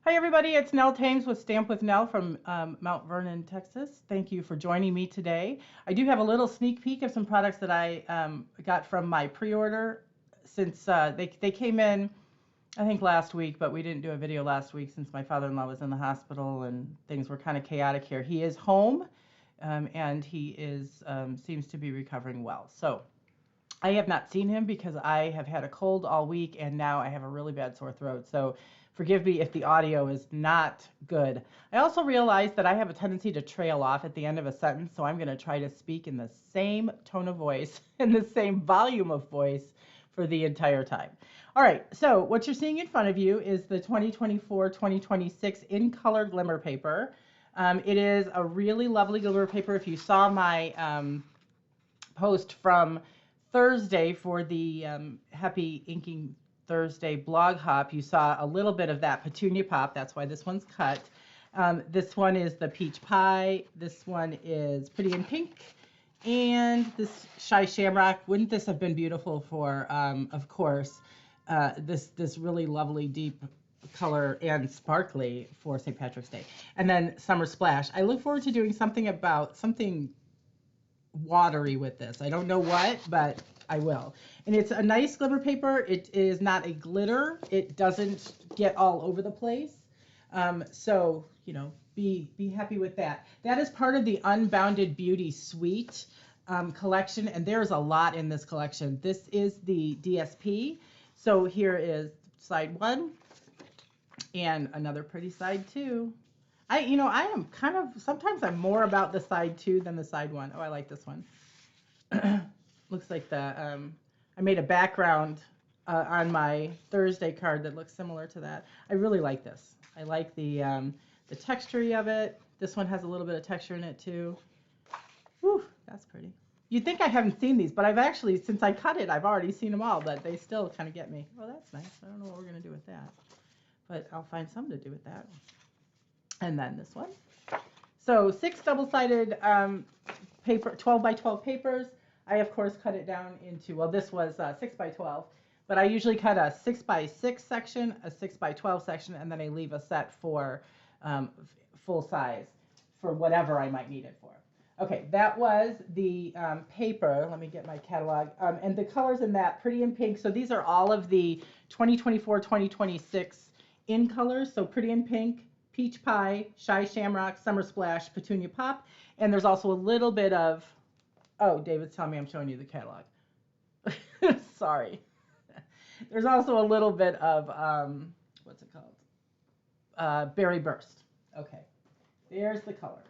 Hi everybody, it's Nell Thames with Stamp with Nell from Mount Vernon, Texas. Thank you for joining me today. I do have a little sneak peek of some products that I got from my pre-order since they came in, I think last week, but we didn't do a video last week since my father-in-law was in the hospital and things were kind of chaotic here. He is home and he is seems to be recovering well. So I have not seen him because I have had a cold all week and now I have a really bad sore throat. So forgive me if the audio is not good. I also realized that I have a tendency to trail off at the end of a sentence, so I'm going to try to speak in the same tone of voice and the same volume of voice for the entire time. All right, so what you're seeing in front of you is the 2024-2026 in color glimmer paper. It is a really lovely glimmer paper. If you saw my post from Thursday for the Happy Inking Thursday blog hop, you saw a little bit of that petunia pop. That's why this one's cut. This one is the peach pie. This one is pretty in pink. And this shy shamrock. Wouldn't this have been beautiful for, of course, this really lovely deep color and sparkly for St. Patrick's Day. And then Summer Splash. I look forward to doing something watery with this. I don't know what, but I will. And it's a nice glimmer paper. It is not a glitter. It doesn't get all over the place. So, you know, be happy with that. That is part of the Unbounded Beauty Suite collection, and there's a lot in this collection. This is the DSP. So here is side one and another pretty side two. I am kind of, sometimes I'm more about the side two than the side one. Oh, I like this one. Looks like I made a background on my Thursday card that looks similar to that. I really like this. I like the texture of it. This one has a little bit of texture in it too. Whew, that's pretty. You'd think I haven't seen these, but I've actually, since I cut it, I've already seen them all, but they still kind of get me. Oh, that's nice. I don't know what we're going to do with that, but I'll find something to do with that. And then this one. So 6 double-sided paper, 12 by 12 papers. I, of course, cut it down into, well, this was 6 by 12, but I usually cut a 6 by 6 section, a 6 by 12 section, and then I leave a set for full size for whatever I might need it for. Okay, that was the paper. Let me get my catalog. And the colors in that, pretty in pink. So these are all of the 2024-2026 in colors. So pretty in pink, peach pie, shy shamrock, summer splash, petunia pop. And there's also a little bit of, oh, David's telling me I'm showing you the catalog. Sorry. There's also a little bit of, what's it called? Berry Burst. Okay, there's the colors.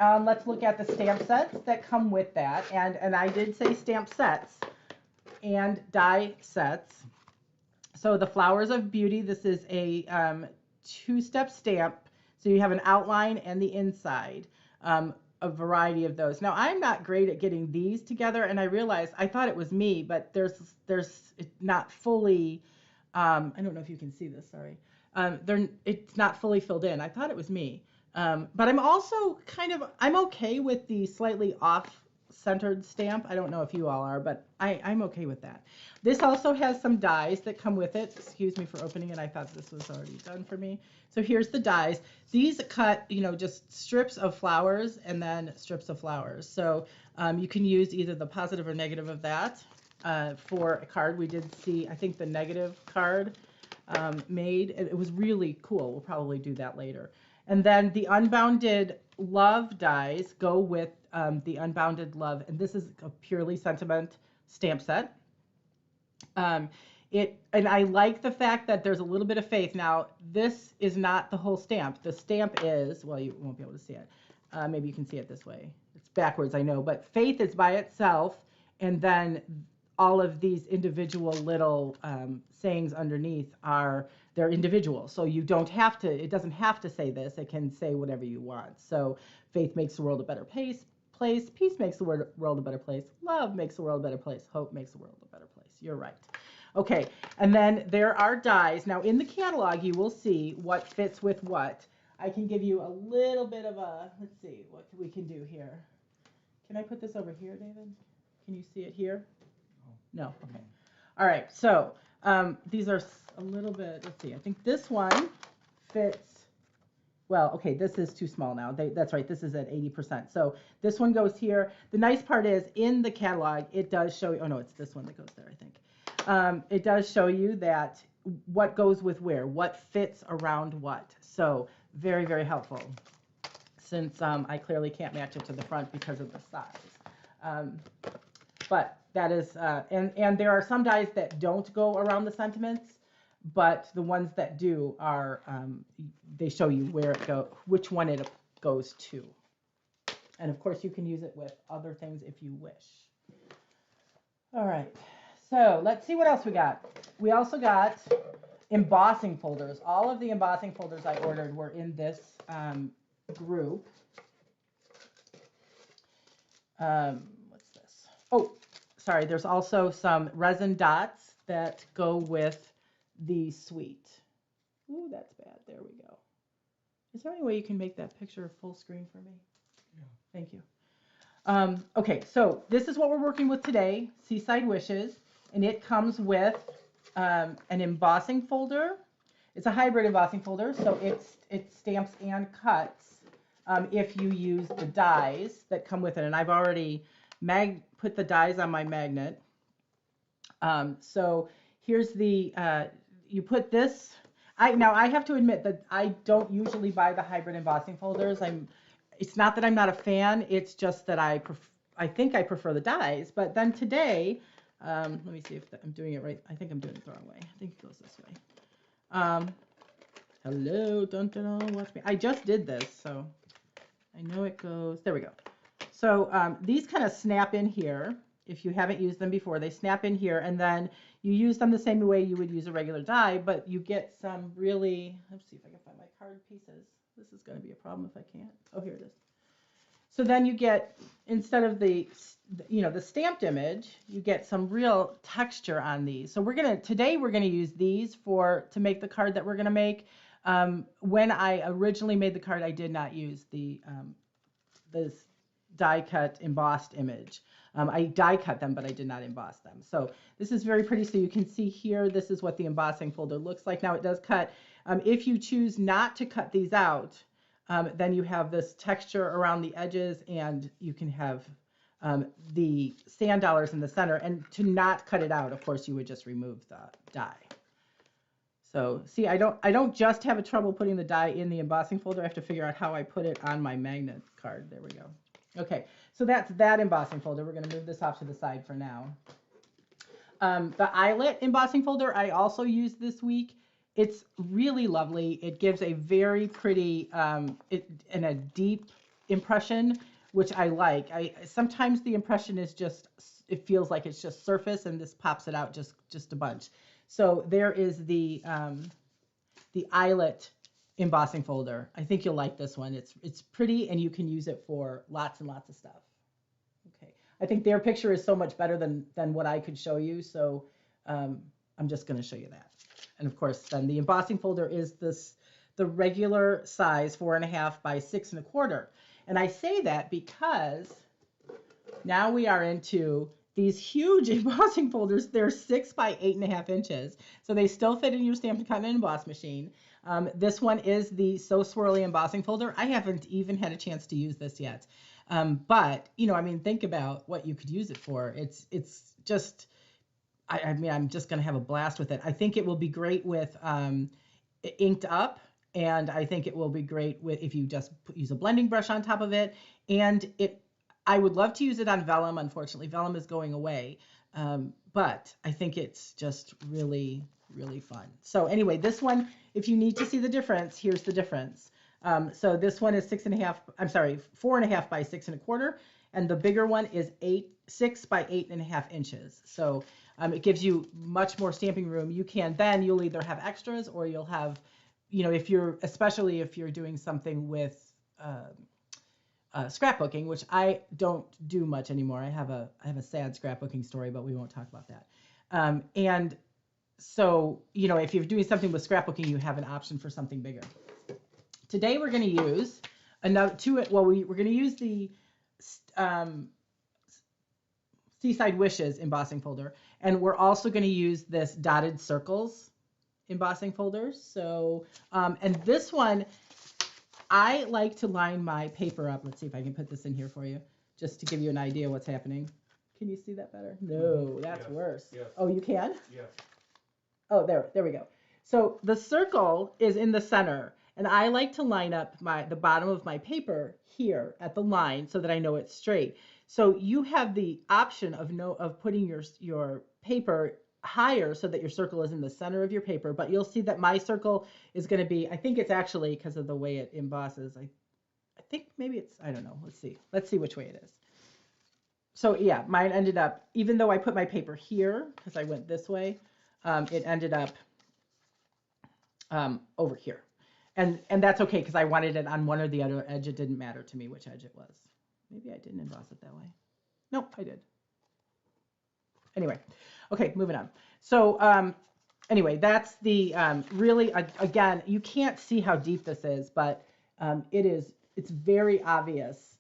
Let's look at the stamp sets that come with that. And I did say stamp sets and die sets. So the Flowers of Beauty, this is a 2-step stamp. So you have an outline and the inside, a variety of those. Now, I'm not great at getting these together, and I realized I thought it was me, but there's not fully, I don't know if you can see this, sorry. It's not fully filled in. I thought it was me. But I'm also I'm okay with the slightly off-centered stamp. I don't know if you all are, but I'm okay with that. This also has some dies that come with it. Excuse me for opening it. I thought this was already done for me. So here's the dies. These cut, just strips of flowers and then strips of flowers. So you can use either the positive or negative of that for a card. We did see, I think, the negative card made. It was really cool. We'll probably do that later. And then the Unbounded Love dies go with the Unbounded Love. And this is a purely sentiment stamp set. And I like the fact that there's a little bit of faith. Now, this is not the whole stamp. The stamp is, well, you won't be able to see it. Maybe you can see it this way. It's backwards, I know. But faith is by itself. And then all of these individual little sayings underneath they're individual. So you don't have to, it doesn't have to say this. It can say whatever you want. So faith makes the world a better place. Peace makes the world a better place. Love makes the world a better place. Hope makes the world a better place. You're right. Okay, and then there are dies. Now in the catalog, you will see what fits with what. I can give you a little bit of let's see what we can do here. Can I put this over here, David? Can you see it here? No, okay. All right, so these are a little bit, let's see, I think this one fits, well, okay, this is too small now. That's right, this is at 80%. So this one goes here. The nice part is in the catalog, it does show you, oh no, it's this one that goes there, I think. It does show you that what goes with where, what fits around what. So very, very helpful, since I clearly can't match it to the front because of the size. But that is, and there are some dies that don't go around the sentiments, but the ones that do are, they show you where it which one it goes to. And of course you can use it with other things if you wish. All right, so let's see what else we got. We also got embossing folders. All of the embossing folders I ordered were in this group. What's this? Oh, sorry, there's also some resin dots that go with the suite. Ooh, that's bad. There we go. Is there any way you can make that picture full screen for me? Yeah. Thank you. Okay, so this is what we're working with today, Seaside Wishes, and it comes with an embossing folder. It's a hybrid embossing folder, so it stamps and cuts if you use the dies that come with it. And I've already put the dies on my magnet. So here's the, you put this, now I have to admit that I don't usually buy the hybrid embossing folders. It's not that I'm not a fan, it's just that I think I prefer the dies. But then today, let me see if I'm doing it right. I think I'm doing it the wrong way. I think it goes this way. Hello, dun, dun, dun, watch me. I just did this, so I know it goes, there we go. So these kind of snap in here. If you haven't used them before, they snap in here, and then you use them the same way you would use a regular die, but you get some really, let's see if I can find my card pieces. This is going to be a problem if I can't. Oh, here it is. So then you get, instead of the stamped image, you get some real texture on these. So today we're going to use these to make the card that we're going to make. When I originally made the card, I did not use this die cut embossed image. I die cut them, but I did not emboss them. So this is very pretty. So you can see here, this is what the embossing folder looks like. Now it does cut. If you choose not to cut these out, then you have this texture around the edges, and you can have the sand dollars in the center. And to not cut it out, of course, you would just remove the die. So see, I don't just have a trouble putting the die in the embossing folder. I have to figure out how I put it on my magnet card. There we go. Okay, so that's that embossing folder. We're going to move this off to the side for now. The eyelet embossing folder I also used this week. It's really lovely. It gives a very pretty and a deep impression, which I like. Sometimes the impression is just, it feels like it's just surface, and this pops it out just a bunch. So there is the eyelet embossing folder. I think you'll like this one. It's pretty, and you can use it for lots and lots of stuff. Okay, I think their picture is so much better than what I could show you, so I'm just going to show you that. And of course, then the embossing folder is the regular size, 4.5 by 6 1/4. And I say that because now we are into these huge embossing folders. They're 6 by 8.5 inches, so they still fit in your Stampin' Cut and Emboss machine. This one is the So Swirly embossing folder. I haven't even had a chance to use this yet, but I mean, think about what you could use it for. It's just, I mean, I'm just going to have a blast with it. I think it will be great with inked up, and I think it will be great with if you just use a blending brush on top of it. And I would love to use it on vellum. Unfortunately, vellum is going away, but I think it's just really, really fun. So anyway, this one, if you need to see the difference, here's the difference. So this one is 4.5 by 6 1/4, and the bigger one is 6 by 8.5 inches. So it gives you much more stamping room. You'll either have extras, or you'll have, especially if you're doing something with scrapbooking, which I don't do much anymore. I have a sad scrapbooking story, but we won't talk about that. And so, if you're doing something with scrapbooking, you have an option for something bigger. Today we're going to use we're going to use the Seaside Wishes embossing folder, and we're also going to use this dotted circles embossing folders. So, and this one, I like to line my paper up. Let's see if I can put this in here for you, just to give you an idea what's happening. Can you see that better? No, that's worse. Yes. Oh, you can? Yes. Oh, there we go. So the circle is in the center, and I like to line up the bottom of my paper here at the line so that I know it's straight. So you have the option of putting your paper higher so that your circle is in the center of your paper, but you'll see that my circle is going to be, I think it's actually because of the way it embosses. I think maybe it's, I don't know. Let's see. Let's see which way it is. So yeah, mine ended up, even though I put my paper here because I went this way, it ended up over here. And that's okay because I wanted it on one or the other edge. It didn't matter to me which edge it was. Maybe I didn't emboss it that way. Nope, I did. Anyway, okay, moving on. So anyway, that's the really, again, you can't see how deep this is, but it's very obvious,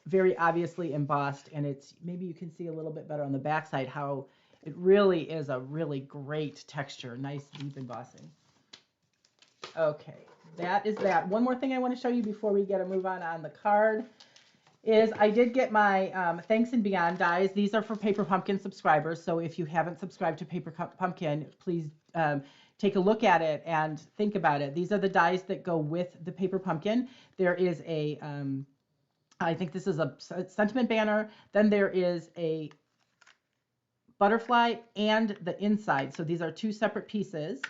very obviously embossed, and it's, maybe you can see a little bit better on the backside how it really is a really great texture, nice deep embossing. Okay, that is that. One more thing I want to show you before we get a move on the card is I did get my Thanks and Beyond dies. These are for Paper Pumpkin subscribers, so if you haven't subscribed to Paper Pumpkin, please take a look at it and think about it. These are the dies that go with the Paper Pumpkin. There is a, I think this is a sentiment banner, then there is a butterfly and the inside. So these are two separate pieces,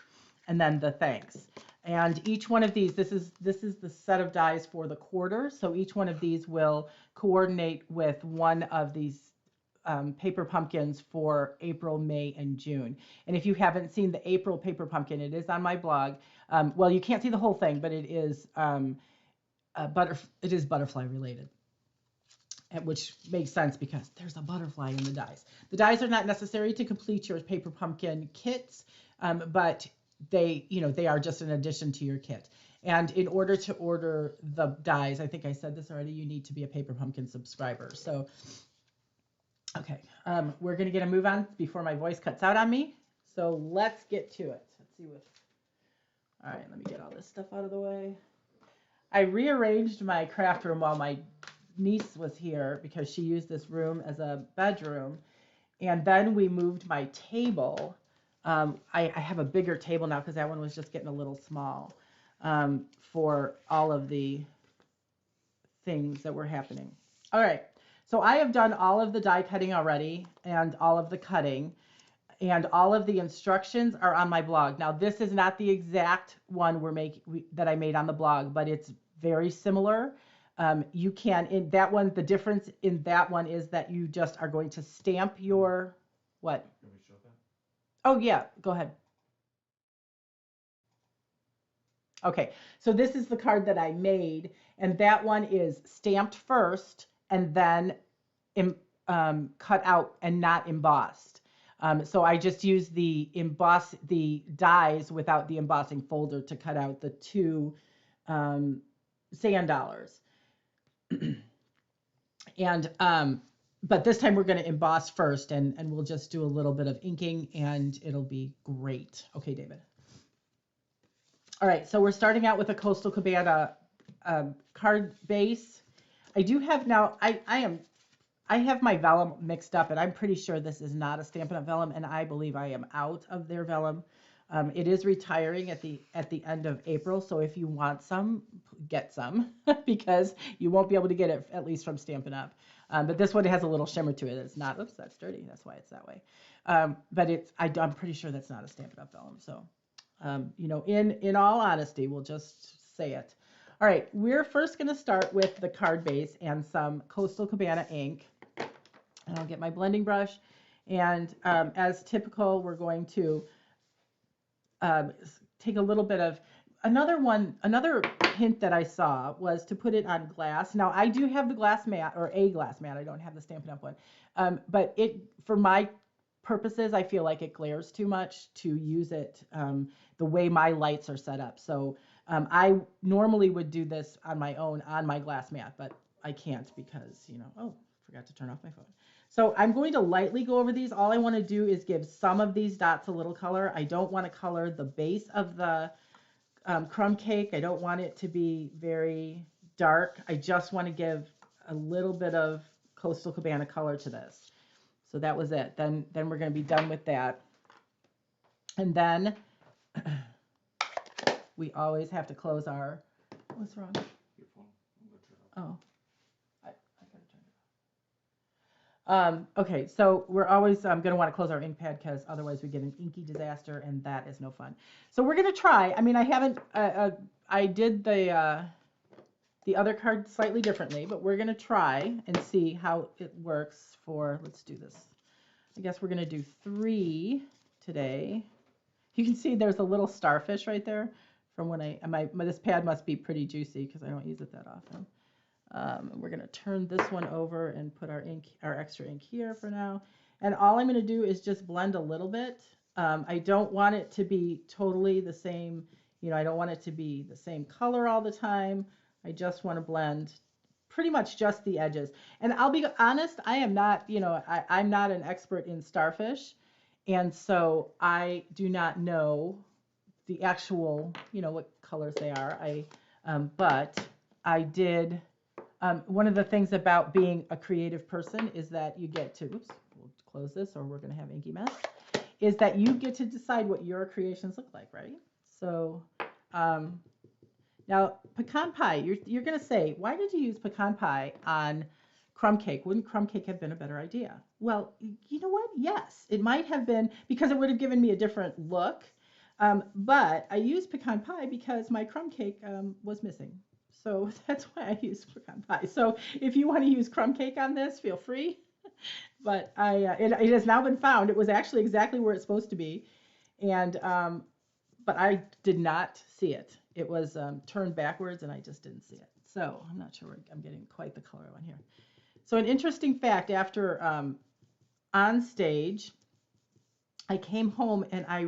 and then the thanks. And each one of these, this is the set of dies for the quarter. So each one of these will coordinate with one of these paper pumpkins for April, May, and June. And if you haven't seen the April paper pumpkin, it is on my blog. Well, you can't see the whole thing, but it is butterfly related, which makes sense because there's a butterfly in the dies. The dies are not necessary to complete your paper pumpkin kits, but they are just an addition to your kit. And in order to order the dies, I think I said this already, you need to be a Paper Pumpkin subscriber. So, okay, we're going to get a move on before my voice cuts out on me. So let's get to it. Let's see what. All right, let me get all this stuff out of the way. I rearranged my craft room while my niece was here because she used this room as a bedroom. And then we moved my table. I have a bigger table now because that one was just getting a little small for all of the things that were happening. All right, so I have done all of the die cutting already and all of the cutting, and all of the instructions are on my blog. Now, this is not the exact one that I made on the blog, but it's very similar. You can, in that one, the difference in that one is that you just are going to stamp your, what? Oh, yeah, go ahead. Okay, so this is the card that I made, and that one is stamped first and then cut out and not embossed. So I just used the dies without the embossing folder to cut out the two sand dollars. And but this time we're going to emboss first, and we'll just do a little bit of inking, and it'll be great. Okay, David. All right, so we're starting out with a Coastal Cabana card base. I do have now, I have my vellum mixed up, and I'm pretty sure this is not a Stampin' Up! Vellum, and I believe I am out of their vellum. It is retiring at the end of April, so if you want some, get some, because you won't be able to get it, at least from Stampin' Up! But this one has a little shimmer to it. It's not, oops, that's dirty. That's why it's that way. But I'm pretty sure that's not a Stampin' Up! Vellum. So, in all honesty, we'll just say it. All right, we're first going to start with the card base and some Coastal Cabana ink. And I'll get my blending brush. And as typical, we're going to take a little bit of another hint that I saw was to put it on glass. Now I do have the glass mat, or a glass mat. I don't have the Stampin' Up! One. But for my purposes, I feel like it glares too much to use it the way my lights are set up. So I normally would do this on my own on my glass mat, but I can't because, oh, Forgot to turn off my phone. So I'm going to lightly go over these. All I want to do is give some of these dots a little color. I don't want to color the base of the crumb cake. I don't want it to be very dark. I just want to give a little bit of Coastal Cabana color to this. So that was it. Then we're going to be done with that. And then we always have to close our, what's wrong? Your phone. Oh, I gotta turn it off. Okay, so we're always going to want to close our ink pad because otherwise we get an inky disaster, and that is no fun. So we're going to try. I mean, I haven't. I did the other card slightly differently, but we're going to try and see how it works for. Let's do this. I guess we're going to do 3 today. You can see there's a little starfish right there from when this pad must be pretty juicy because I don't use it that often. And we're going to turn this one over and put our extra ink here for now. And all I'm going to do is just blend a little bit. I don't want it to be totally the same. You know, I don't want it to be the same color all the time. I just want to blend pretty much just the edges. And I'll be honest, I am not, you know, I'm not an expert in starfish. And so I do not know the actual, you know, what colors they are. But I did. One of the things about being a creative person is that you get to, oops, we'll close this or we're going to have inky mess, is that you get to decide what your creations look like, right? So now pecan pie, you're going to say, why did you use pecan pie on crumb cake? Wouldn't crumb cake have been a better idea? Well, you know what? Yes, it might have been because it would have given me a different look. But I used pecan pie because my crumb cake was missing. So that's why I used pecan pie. So if you want to use crumb cake on this, feel free. But it has now been found. It was actually exactly where it's supposed to be. And but I did not see it. It was turned backwards and I just didn't see it. So I'm not sure I'm getting quite the color on here. So an interesting fact, after on stage, I came home and I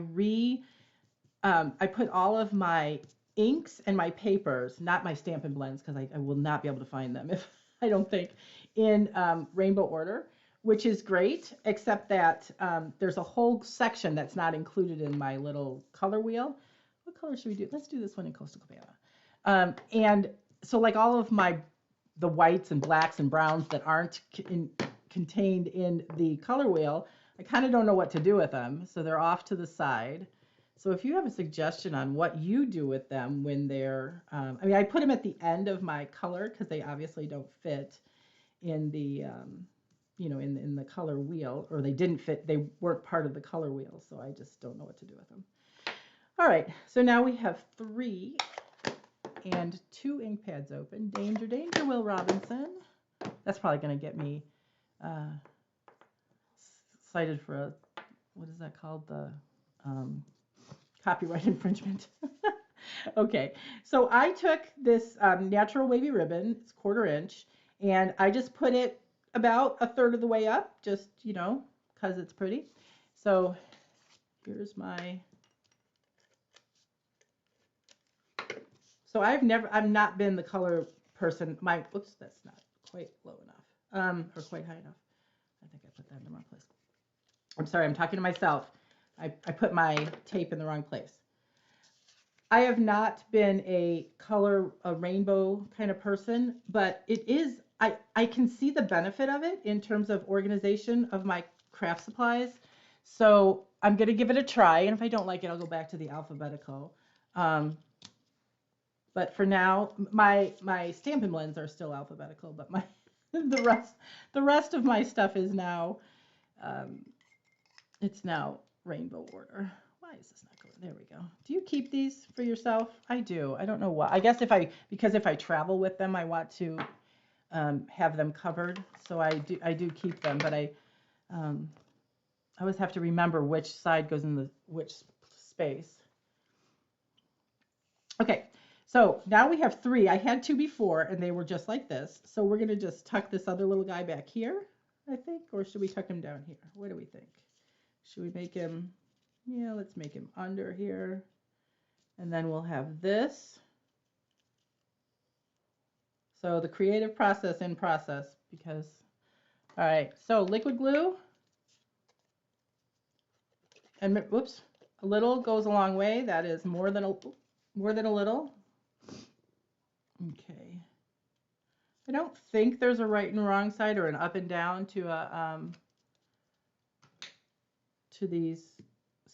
put all of my inks and my papers, not my Stampin' blends, because I will not be able to find them if I don't think, in rainbow order, which is great, except that there's a whole section that's not included in my little color wheel. What color should we do? Let's do this one in Coastal Cabana. And so like all of the whites and blacks and browns that aren't contained in the color wheel, I kind of don't know what to do with them. So they're off to the side. So if you have a suggestion on what you do with them when they're, I mean, I put them at the end of my color because they obviously don't fit in the, you know, in the color wheel, or they didn't fit, they weren't part of the color wheel. So I just don't know what to do with them. All right, so now we have 3 and 2 ink pads open. Danger, danger, Will Robinson. That's probably going to get me cited for a, what is that called? The copyright infringement. Okay, so I took this natural wavy ribbon, it's 1/4 inch, and I just put it about 1/3 of the way up, just, you know, because it's pretty. So here's my, so I've not been the color person. Oops, that's not quite low enough, or quite high enough. I think I put that in the wrong place. I'm sorry, I'm talking to myself. I put my tape in the wrong place. I have not been a rainbow kind of person, but it is, I can see the benefit of it in terms of organization of my craft supplies. So I'm going to give it a try. And if I don't like it, I'll go back to the alphabetical. But for now, my Stampin' blends are still alphabetical, but the rest of my stuff is now, it's now rainbow order. Why is this not going? There we go. Do you keep these for yourself? I do. I don't know why. I guess because if I travel with them, I want to have them covered. So I do keep them, but I always have to remember which side goes in which space. Okay, so now we have 3. I had 2 before, and they were just like this. So we're going to just tuck this other little guy back here, I think, or should we tuck him down here? What do we think? Should we make him, yeah, let's make him under here. And then we'll have this. So the creative process in process, because All right, so liquid glue, and whoops, a little goes a long way. That is more than a little. Okay. I don't think there's a right and wrong side or an up and down to these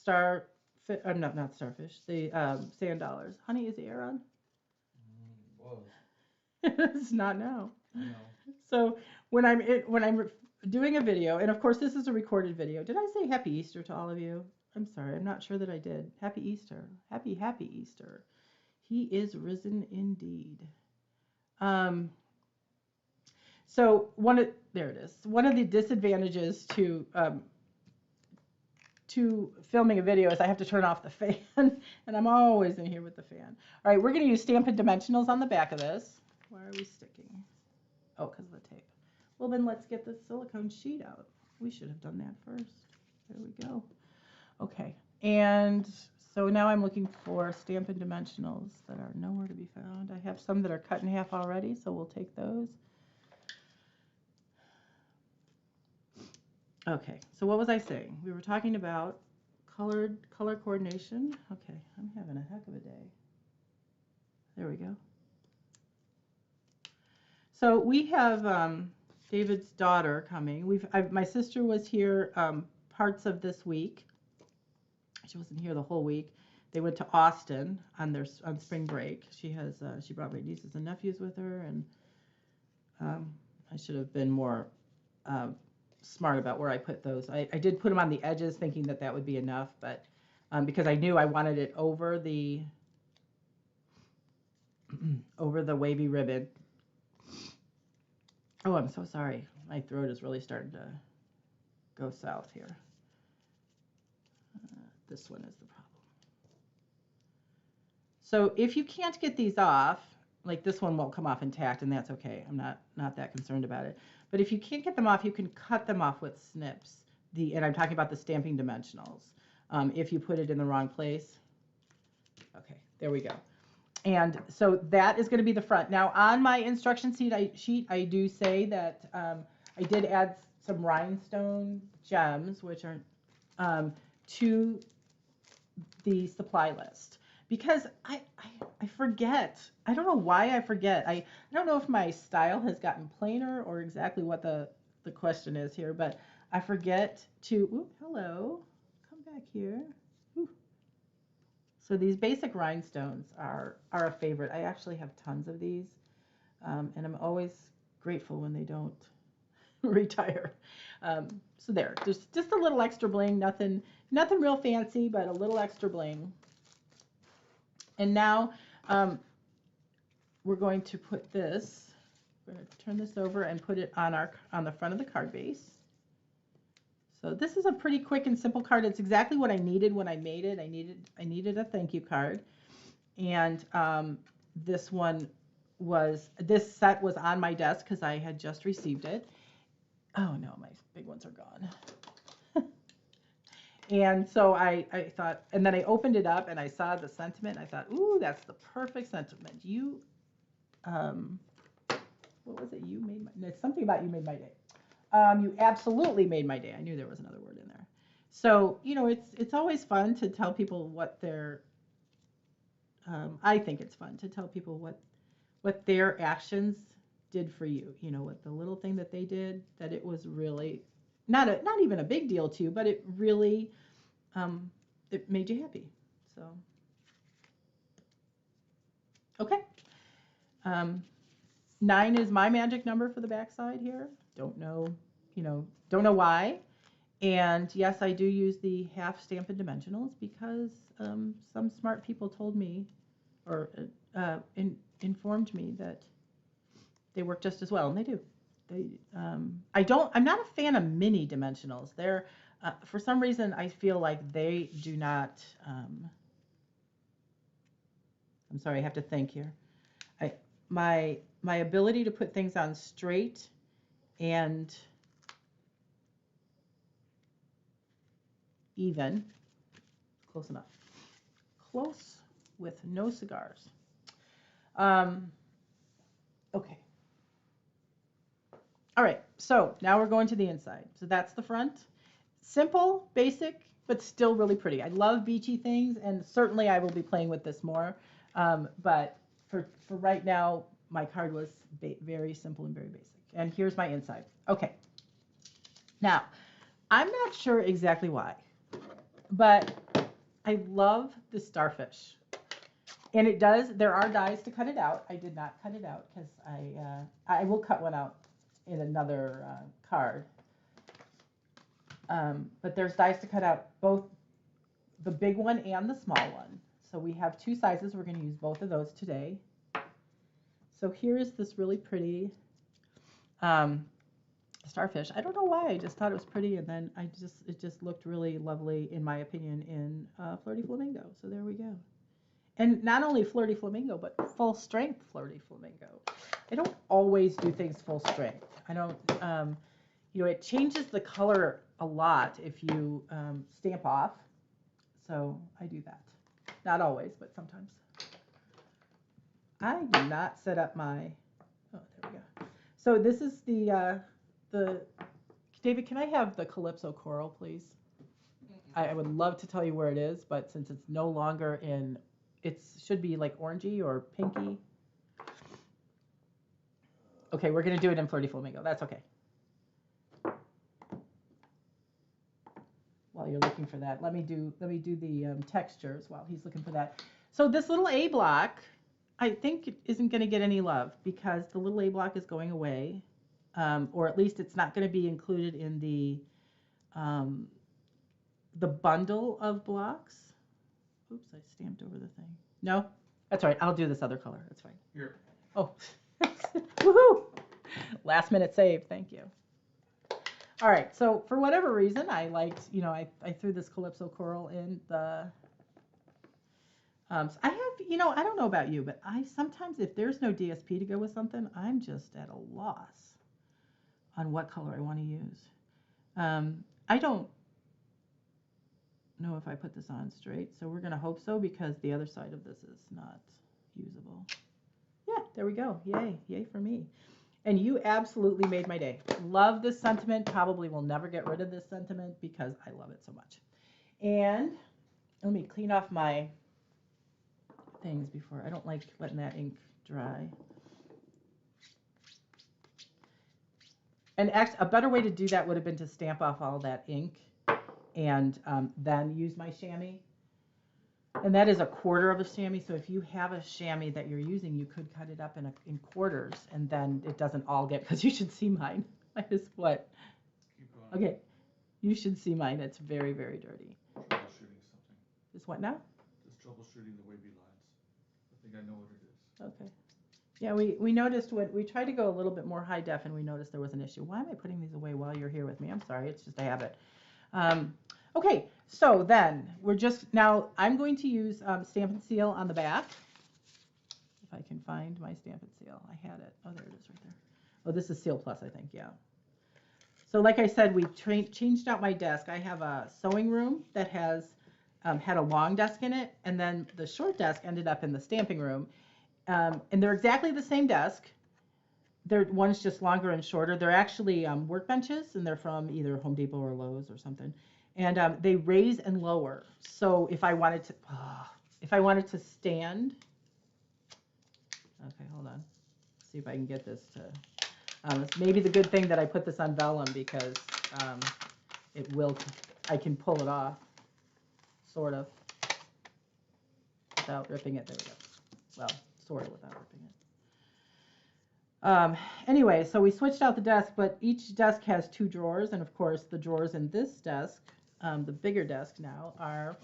not starfish, the sand dollars. Honey, is the air on? Whoa. It's not now. No. So when I'm doing a video, and of course this is a recorded video. Did I say Happy Easter to all of you? I'm sorry, I'm not sure that I did. Happy Easter. Happy Easter. He is risen indeed. So there it is. One of the disadvantages to filming a video is I have to turn off the fan, and I'm always in here with the fan. All right, we're going to use Stampin' Dimensionals on the back of this. Why are we sticking? Oh, because of the tape. Well, then let's get the silicone sheet out. We should have done that first. There we go. Okay, and so now I'm looking for Stampin' Dimensionals that are nowhere to be found. I have some that are cut in half already, so we'll take those. Okay, so what was I saying? We were talking about color coordination. Okay, I'm having a heck of a day. There we go. So we have David's daughter coming. My sister was here parts of this week. She wasn't here the whole week. They went to Austin on spring break. She brought my nieces and nephews with her, and I should have been more smart about where I put those. I did put them on the edges thinking that would be enough, but because I knew I wanted it over the wavy ribbon. Oh, I'm so sorry. My throat is really starting to go south here. This one is the problem. So if you can't get these off, like this one won't come off intact, and that's okay. I'm not that concerned about it. But if you can't get them off, you can cut them off with snips. And I'm talking about the Stampin' Dimensionals. If you put it in the wrong place. Okay, there we go. And so that is going to be the front. Now on my instruction sheet, I do say that I did add some rhinestone gems, which are to the supply list. Because I forget. I don't know why I forget. I don't know if my style has gotten plainer or exactly what the question is here, but I forget to, hello, come back here. Ooh. So these basic rhinestones are a favorite. I actually have tons of these, and I'm always grateful when they don't retire. So there, just a little extra bling, nothing real fancy, but a little extra bling. And now we're going to put this, we're going to turn this over and put it on the front of the card base. So this is a pretty quick and simple card. It's exactly what I needed when I made it. I needed a thank you card. And this set was on my desk because I had just received it. Oh no, my big ones are gone. And so I thought, and then I opened it up and I saw the sentiment. And I thought, ooh, that's the perfect sentiment. You, what was it? You made my, something about you made my day. You absolutely made my day. I knew there was another word in there. So, you know, it's always fun to tell people what their, I think it's fun to tell people what their actions did for you. You know, what the little thing that they did, that it was really not even a big deal to you, but it really, it made you happy. So, okay. 9 is my magic number for the backside here. Don't know why. And yes, I do use the half Stampin' Dimensionals because some smart people told me or informed me that they work just as well, and they do. I'm not a fan of mini dimensionals. They're for some reason I feel like they do not. I'm sorry, I have to think here. My ability to put things on straight and even, close enough, close with no cigars. Okay. All right, so now we're going to the inside. So that's the front. Simple, basic, but still really pretty. I love beachy things, and certainly I will be playing with this more. But for right now, my card was very simple and very basic. And here's my inside. Okay. Now, I'm not sure exactly why, but I love the starfish. And it does, there are dies to cut it out. I did not cut it out because I will cut one out in another card. But there's dies to cut out, both the big one and the small one. So we have two sizes. We're going to use both of those today. So here is this really pretty starfish. I don't know why. I just thought it was pretty, and then it just looked really lovely, in my opinion, in Flirty Flamingo. So there we go. And not only Flirty Flamingo, but full strength Flirty Flamingo. I don't always do things full strength. I don't, it changes the color a lot if you stamp off. So I do that. Not always, but sometimes. I do not set up my, oh, there we go. So this is the David, can I have the Calypso Coral, please? I would love to tell you where it is, but since it's no longer in, it should be like orangey or pinky. Okay, we're going to do it in Flirty Flamingo. That's okay. While you're looking for that, let me do the textures while he's looking for that. So this little A block, I think it isn't going to get any love because the little A block is going away, or at least it's not going to be included in the bundle of blocks. Oops, I stamped over the thing. No, that's all right. I'll do this other color. That's fine. Here. Oh, woohoo! Last minute save. Thank you. All right. So for whatever reason, I liked, I threw this Calypso Coral in the. I have, I don't know about you, but I sometimes, if there's no DSP to go with something, I'm just at a loss on what color I want to use. I don't know if I put this on straight, so we're going to hope so because the other side of this is not usable. Yeah, there we go. Yay. Yay for me. And you absolutely made my day. Love this sentiment. Probably will never get rid of this sentiment because I love it so much. And let me clean off my things before. I don't like letting that ink dry. And actually, a better way to do that would have been to stamp off all that ink and then use my chamois. And that is 1/4 of a chamois. So if you have a chamois that you're using, you could cut it up in quarters, and then it doesn't all get, because you should see mine. Mine is what? Keep going. Okay, you should see mine. It's very, very dirty. Troubleshooting something. Is what now? Just troubleshooting the wavy lines. I think I know what it is. Okay. Yeah, we noticed when we tried to go a little bit more high def, and we noticed there was an issue. Why am I putting these away while you're here with me? I'm sorry, it's just a habit. Okay, so then we're just, now I'm going to use Stampin' Seal on the back. If I can find my Stampin' Seal. I had it. Oh, there it is right there. Oh, this is Seal Plus, I think, yeah. So like I said, we changed out my desk. I have a sewing room that has had a long desk in it, and then the short desk ended up in the stamping room. And they're exactly the same desk. One's just longer and shorter. They're actually workbenches, and they're from either Home Depot or Lowe's or something. And they raise and lower. So if I wanted to stand, okay, hold on. See if I can get this to. It's maybe the good thing that I put this on vellum because I can pull it off, sort of, without ripping it. There we go. Well, sort of without ripping it. Anyway, so we switched out the desk, but each desk has 2 drawers, and of course the drawers in this desk, the bigger desk now, are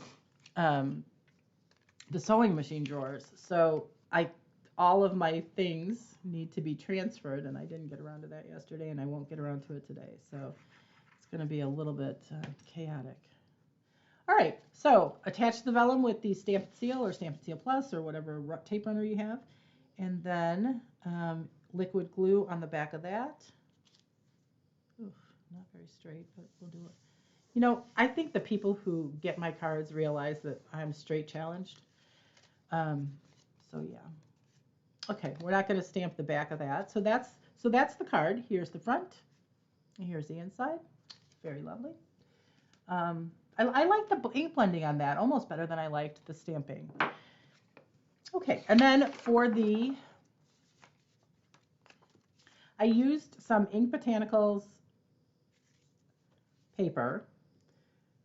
the sewing machine drawers. So all of my things need to be transferred, and I didn't get around to that yesterday, and I won't get around to it today. So it's going to be a little bit chaotic. All right, so attach the vellum with the Stampin' Seal or Stampin' Seal Plus or whatever tape runner you have, and then liquid glue on the back of that. Oof, not very straight, but we'll do it. I think the people who get my cards realize that I'm straight challenged. So yeah. Okay, we're not going to stamp the back of that. So that's the card. Here's the front. Here's the inside. Very lovely. I like the ink blending on that almost better than I liked the stamping. Okay, and then for the, I used some Ink Botanicals paper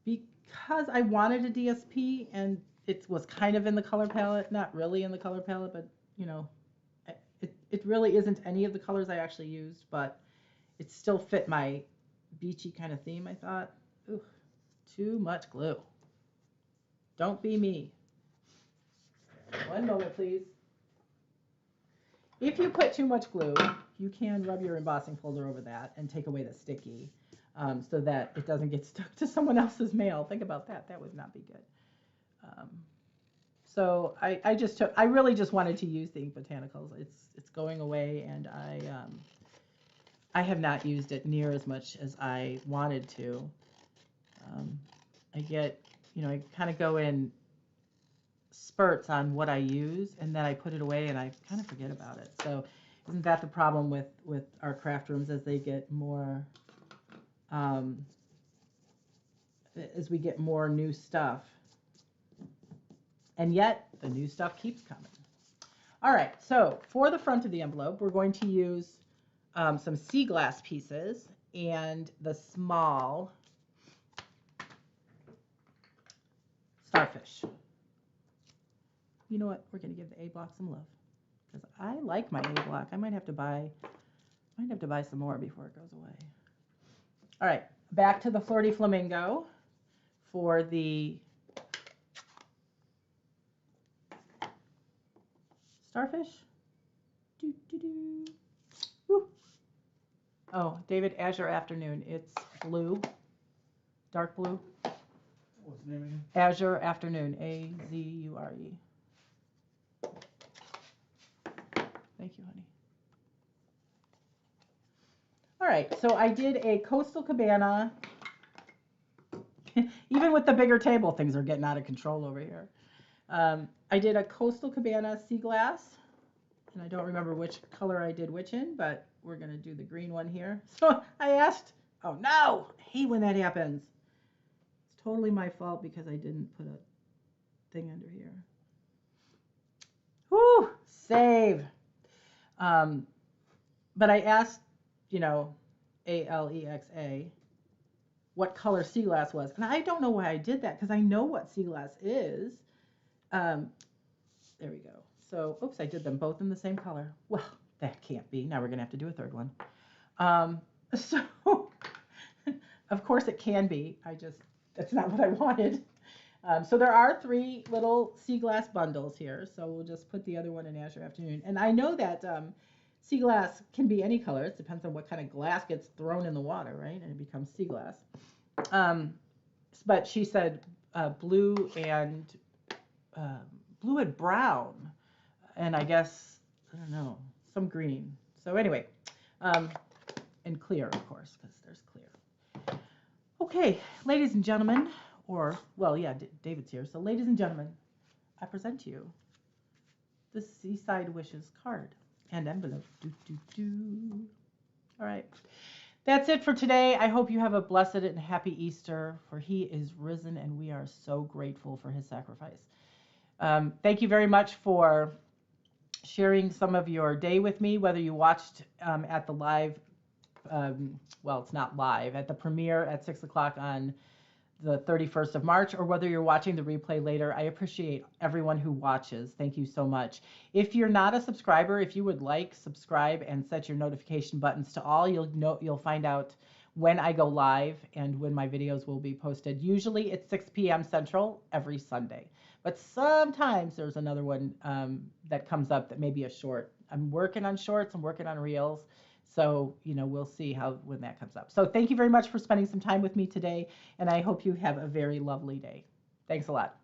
because I wanted a DSP and it was kind of in the color palette, not really in the color palette, but you know, it really isn't any of the colors I actually used, but it still fit my beachy kind of theme, I thought. Ooh, too much glue. Don't be me. One moment, please. If you put too much glue, you can rub your embossing folder over that and take away the sticky so that it doesn't get stuck to someone else's mail. Think about that. That would not be good. So I really just wanted to use the Ink Botanicals. It's going away, and I have not used it near as much as I wanted to. I get, I kind of go in spurts on what I use, and then I put it away and I kind of forget about it. So isn't that the problem with our craft rooms as they get more, as we get more new stuff? And yet the new stuff keeps coming. All right, so for the front of the envelope, we're going to use some sea glass pieces and the small starfish. You know what? We're going to give the A block some love because I like my A block. I might have to buy some more before it goes away. All right, back to the Flirty Flamingo for the starfish. Doo, doo, doo. Woo. Oh, David, Azure Afternoon. It's blue, dark blue. What's the name again? Azure Afternoon, A-Z-U-R-E. Thank you, honey. All right, so I did a Coastal Cabana. Even with the bigger table, things are getting out of control over here. I did a Coastal Cabana sea glass, and I don't remember which color I did which in, but we're going to do the green one here. So I asked, oh no, I hate when that happens. It's totally my fault because I didn't put a thing under here. Whew, save. But I asked, Alexa, what color sea glass was. And I don't know why I did that because I know what sea glass is. There we go. So, oops, I did them both in the same color. Well, that can't be. Now we're going to have to do a third one. So, of course it can be. That's not what I wanted. So there are 3 little sea glass bundles here. So we'll just put the other one in Azure Afternoon. And I know that sea glass can be any color. It depends on what kind of glass gets thrown in the water, right? And it becomes sea glass. But she said blue and brown. And I guess, I don't know, some green. So anyway, and clear, of course, because there's clear. Okay, ladies and gentlemen, David's here. So ladies and gentlemen, I present to you the Seaside Wishes card and envelope. All right. That's it for today. I hope you have a blessed and happy Easter, for he is risen, and we are so grateful for his sacrifice. Thank you very much for sharing some of your day with me, whether you watched at the live, it's not live, at the premiere at 6 o'clock on the 31st of March, or whether you're watching the replay later. I appreciate everyone who watches. Thank you so much. If you're not a subscriber, if you would subscribe and set your notification buttons to all, you'll find out when I go live and when my videos will be posted. Usually it's 6 p.m. Central every Sunday, but sometimes there's another one that comes up that may be a short. I'm working on shorts, I'm working on reels. So, we'll see when that comes up. So thank you very much for spending some time with me today, and I hope you have a very lovely day. Thanks a lot.